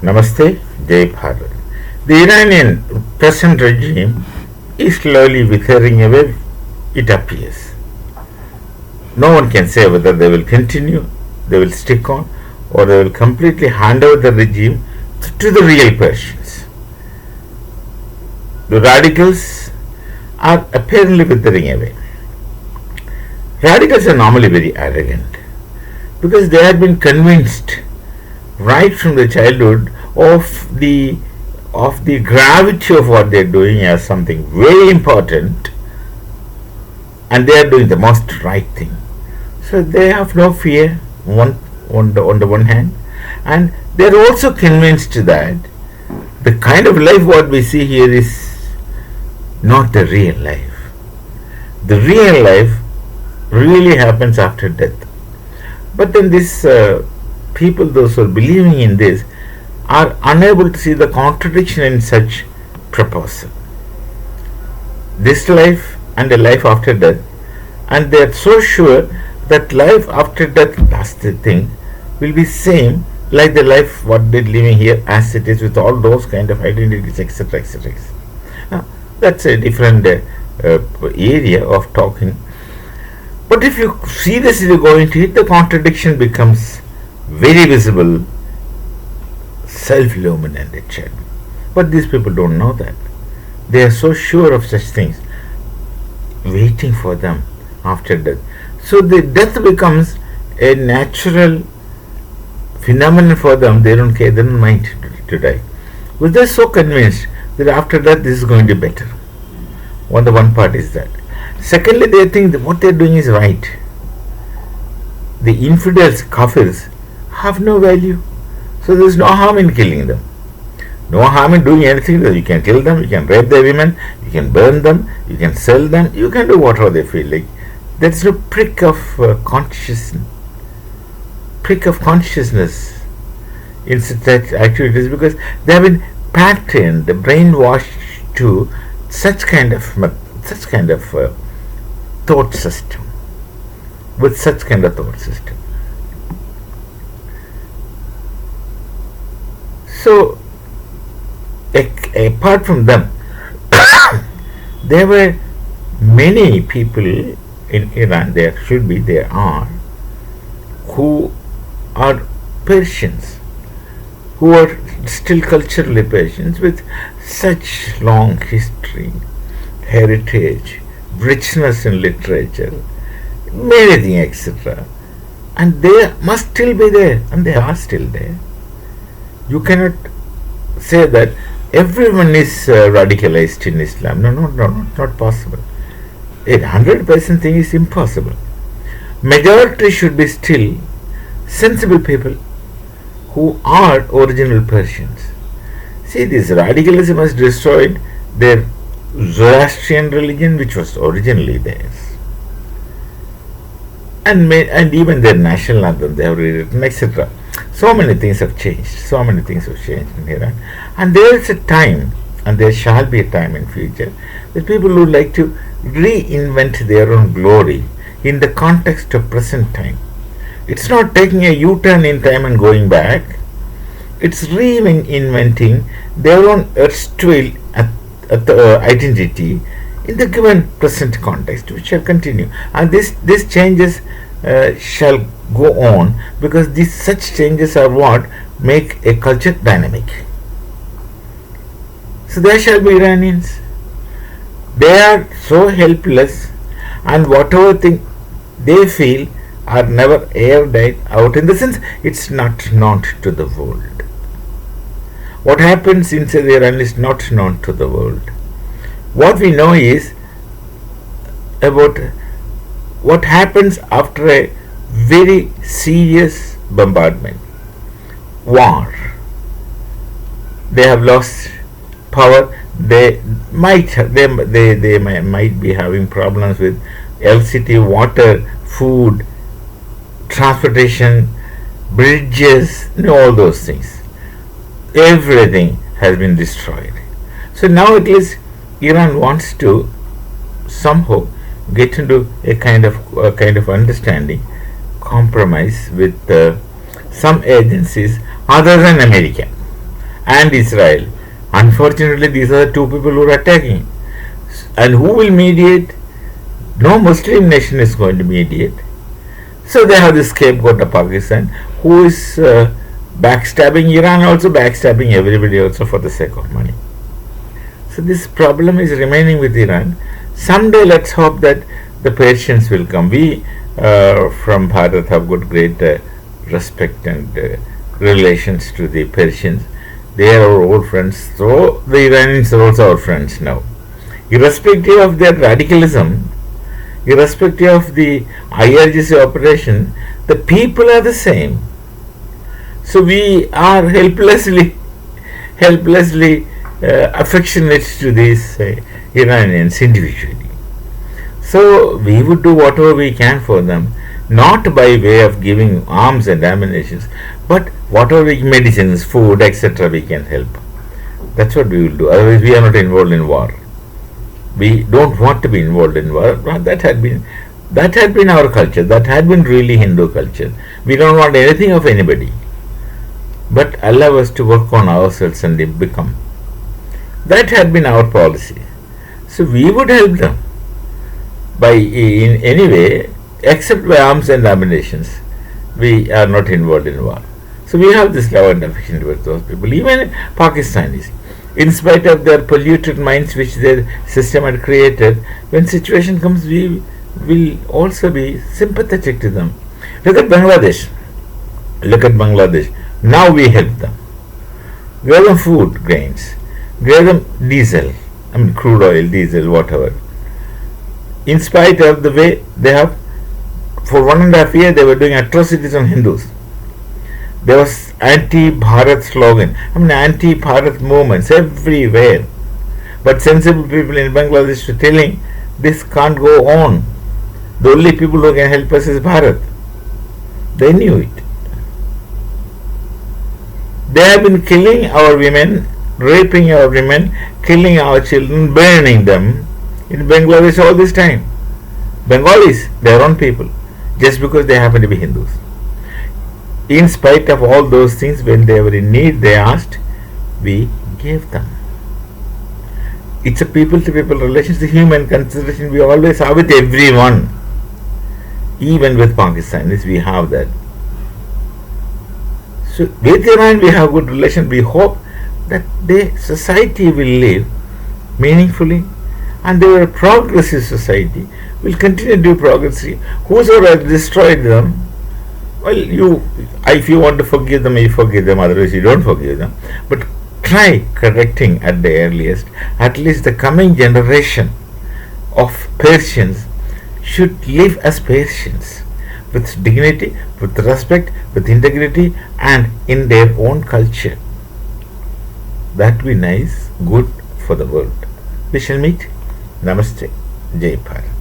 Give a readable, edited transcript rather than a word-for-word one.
Namaste, Jai Bharat. The Iranian present regime is slowly withering away, it appears. No one can say whether they will continue, they will stick on, or they will completely hand over the regime to the real Persians. The radicals are apparently withering away. Radicals are normally very arrogant because they have been convinced right from the childhood of the gravity of what they are doing as something very important, and they are doing the most right thing. So they have no fear on the one hand, and they are also convinced that the kind of life what we see here is not the real life. The real life really happens after death. But then these people, those who are believing in this, are unable to see the contradiction in such proposal. This life and a life after death, and they are so sure that life after death, that's the thing, will be same like the life what they're living here as it is, with all those kind of identities, etc., etc. Now, that's a different area of talking. But if you seriously go into it, the contradiction becomes very visible, self-illuminant, etc. But these people don't know that. They are so sure of such things, waiting for them after death. So the death becomes a natural phenomenon for them. They don't care, they don't mind to die. Because they're so convinced that after that this is going to be better. The one part is that. Secondly, they think that what they're doing is right. The infidels, kafirs, have no value. So there's no harm in killing them. No harm in doing anything. You can kill them, you can rape their women, you can burn them, you can sell them, you can do whatever they feel like. There's no prick of consciousness in such activities, because they have been patterned, brainwashed to such kind of thought system, with such kind of thought system. So, apart from them, there were many people in Iran, there are, who are Persians, who are still culturally Persians, with such long history, heritage, richness in literature, many things, etc. And they must still be there, and they are still there. You cannot say that everyone is radicalized in Islam. No, not possible. 100% thing is impossible. Majority should be still sensible people who are original Persians. See, this radicalism has destroyed their Zoroastrian religion, which was originally theirs, and even their national anthem they have rewritten, etc. So many things have changed. In Iran, and there is a time, and there shall be a time in future, that people would like to reinvent their own glory in the context of present time. It's not taking a U-turn in time and going back. It's reinventing their own erstwhile identity in the given present context, which shall continue. And these changes shall go on, because these such changes are what make a culture dynamic. So there shall be Iranians. They are so helpless, and whatever thing they feel are never aired out, in the sense it's not known to the world. What happens inside Iran is not known to the world. What we know is about what happens after a very serious bombardment, war. They have lost power. They might be having problems with electricity, water, food, transportation, bridges, all those things. Everything has been destroyed. So now at least Iran wants to somehow get into a kind of understanding, compromise with some agencies other than America. and Israel. Unfortunately, these are the two people who are attacking. And who will mediate? No Muslim nation is going to mediate. So they have this scapegoat of Pakistan, who is backstabbing Iran, also backstabbing everybody also for the sake of money. So this problem is remaining with Iran. Someday let's hope that the Persians will come. We from Bharat have got great respect and relations to the Persians. They are our old friends. So the Iranians are also our friends now. Irrespective of their radicalism, irrespective of the IRGC operation, the people are the same. So we are helplessly affectionate to these Iranians individually. So we would do whatever we can for them, not by way of giving arms and ammunition, but whatever medicines, food, etc. we can help. That's what we will do. Otherwise, we are not involved in war. We don't want to be involved in war. That had been our culture. That had been really Hindu culture. We don't want anything of anybody, but allow us to work on ourselves and become. That had been our policy. So we would help them by in any way, except by arms and ammunitions. We are not involved in war. So we have this love and affection towards those people, even Pakistanis. In spite of their polluted minds which their system had created, when situation comes, we will also be sympathetic to them. Look at Bangladesh. Now we help them. Give them food, grains. Give them diesel. Crude oil, diesel, whatever. In spite of the way they have, for 1.5 years, they were doing atrocities on Hindus. There was anti-Bharat slogan, anti-Bharat movements everywhere. But sensible people in Bangladesh were telling, this can't go on. The only people who can help us is Bharat. They knew it. They have been killing our women, raping our women, killing our children, burning them in Bangladesh all this time. Bengalis, their own people, just because they happen to be Hindus. In spite of all those things, when they were in need, they asked, we gave them. It's a people-to-people relations, the human consideration we always have with everyone. Even with Pakistanis, we have that. So with Iran, we have good relation. We hope that the society will live meaningfully, and they are a progressive society. Will continue to do progress. Whosoever has destroyed them, well, if you want to forgive them, you forgive them. Otherwise, you don't forgive them. But try correcting at the earliest. At least the coming generation of Persians should live as Persians, with dignity, with respect, with integrity, and in their own culture. That would be nice, good for the world. We shall meet. Namaste. Jai Bharat.